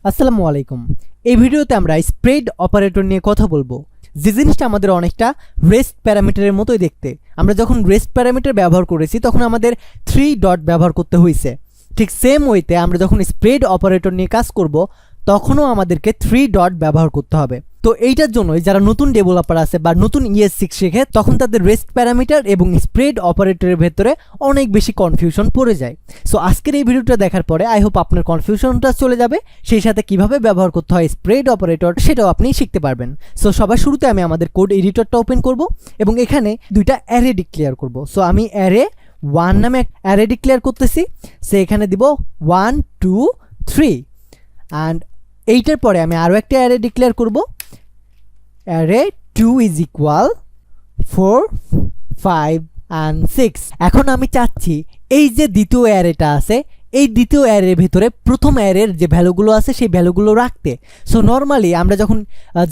আসসালামু আলাইকুম। এই ভিডিওতে আমরা স্প্রেড অপারেটর নিয়ে কথা বলবো, যে জিনিসটা আমাদের অনেকটা রেস্ট প্যারামিটারের মতোই দেখতে। আমরা যখন রেস্ট প্যারামিটার ব্যবহার করেছি তখন আমাদের 3 ডট ব্যবহার করতে হয়েছে। ঠিক সেম ওয়েতে আমরা যখন স্প্রেড অপারেটর নিয়ে কাজ করব তখনও আমাদেরকে 3 ডট ব্যবহার করতে হবে। তো এইটার জন্যই যারা নতুন ডেভেলপার আছে বা নতুন ES6 শেখে তখন তাদের রেস্ট প্যারামিটার এবং স্প্রেড অপারেটরের ভেতরে অনেক বেশি কনফিউশন পড়ে যায়। সো আজকের এই ভিডিওটা দেখার পরে আই হোপ আপনার কনফিউশনটা চলে যাবে, সেই সাথে কিভাবে ব্যবহার করতে হয় স্প্রেড অপারেটর সেটাও আপনি শিখতে পারবেন। সো সবার শুরুতে আমি আমাদের কোড এডিটরটা ওপেন করব এবং এখানে দুইটা অ্যারে ডিক্লেয়ার করব। সো আমি অ্যারে 1 নামে অ্যারে ডিক্লেয়ার করতেছি। সো এখানে দিব 1 2 3 অ্যান্ড এইটার পরে আমি আরও একটা অ্যারে ডিক্লেয়ার করব। Array 2 is equal 4 5 and 6। এখন আমি চাচ্ছি এই যে দ্বিতীয় অ্যারেটা আছে এই দ্বিতীয় অ্যারের ভিতরে প্রথম অ্যারের যে ভ্যালুগুলো আছে সেই ভ্যালুগুলো রাখতে। সো নর্মালি আমরা যখন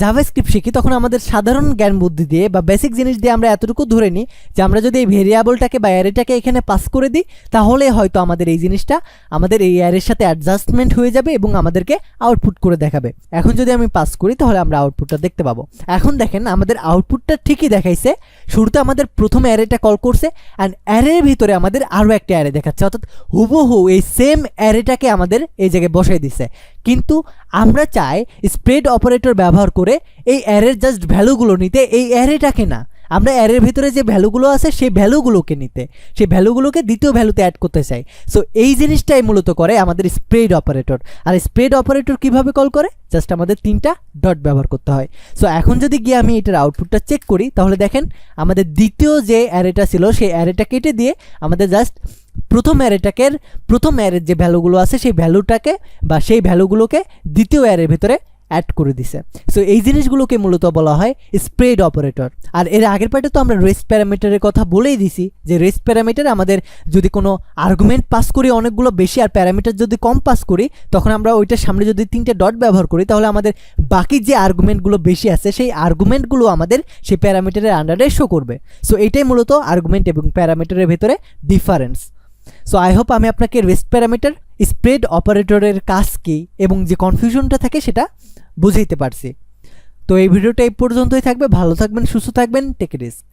জাভাস্ক্রিপ্ট শিখি তখন আমাদের সাধারণ জ্ঞান বুদ্ধি দিয়ে বা বেসিক জিনিস দিয়ে আমরা এতটুকু ধরে নিই যে আমরা যদি এই ভেরিয়েবলটাকে বা অ্যারেটাকে এখানে পাস করে দিই তাহলে হয়তো আমাদের এই জিনিসটা আমাদের এই অ্যারের সাথে অ্যাডজাস্টমেন্ট হয়ে যাবে এবং আমাদেরকে আউটপুট করে দেখাবে। এখন যদি আমি পাস করি তাহলে আমরা আউটপুটটা দেখতে পাবো। এখন দেখেন আমাদের আউটপুটটা ঠিকই দেখাইছে। শুরুতে আমাদের প্রথম অ্যারেটা কল করছে অ্যান্ড অ্যারের ভিতরে আমাদের আরও একটা অ্যারে দেখাচ্ছে, অর্থাৎ হুবহু এই সেম অ্যারেটাকে আমাদের এই জায়গায় বসাই দিছে। কিন্তু আমরা চাই স্প্রেড অপারেটর ব্যবহার করে এই অ্যারের জাস্ট ভ্যালুগুলো নিতে, এই অ্যারেটাকে না। আমরা অ্যারের ভিতরে যে ভ্যালুগুলো আছে সেই ভ্যালুগুলোকে নিতে, সেই ভ্যালুগুলোকে দ্বিতীয় ভ্যালুতে অ্যাড করতে চাই। সো এই জিনিসটাই মূলত করে আমাদের স্প্রেড অপারেটর। আর স্প্রেড অপারেটর কিভাবে কল করে? জাস্ট আমাদের 3টা ডট ব্যবহার করতে হয়। সো এখন যদি গিয়ে আমি এটার আউটপুটটা চেক করি তাহলে দেখেন আমাদের দ্বিতীয় যে অ্যারেটা ছিল সেই অ্যারেটা কেটে দিয়ে আমাদের জাস্ট প্রথম অ্যারের যে ভ্যালুগুলো আছে সেই ভ্যালুটাকে বা সেই ভ্যালুগুলোকে দ্বিতীয় অ্যারের ভিতরে অ্যাড করে দিছে। সো এই জিনিসগুলোকে মূলত বলা হয় স্প্রেড অপারেটর। আর এর আগের পার্টে তো আমরা রেস্ট প্যারামিটারের কথা বলেই দিছি যে রেস্ট প্যারামিটার আমাদের যদি কোনো আর্গুমেন্ট পাস করি অনেকগুলো বেশি আর প্যারামিটার যদি কম পাস করি তখন আমরা ওইটার সামনে যদি 3টে ডট ব্যবহার করি তাহলে আমাদের বাকি যে আর্গুমেন্টগুলো বেশি আছে সেই আর্গুমেন্টগুলো আমাদের সেই প্যারামিটারের আন্ডারে শো করবে। সো এইটাই মূলত আর্গুমেন্ট এবং প্যারামিটারের ভেতরে ডিফারেন্স। সো আই হোপ আমি আপনাকে রেস্ট প্যারামিটার, স্প্রেড অপারেটরের কাজ কী এবং যে কনফিউশনটা থাকে সেটা বুঝাইতে পারছি। তো এই ভিডিওটা এই পর্যন্তই থাকবে। ভালো থাকবেন, সুস্থ থাকবেন, টেক রিস্ক।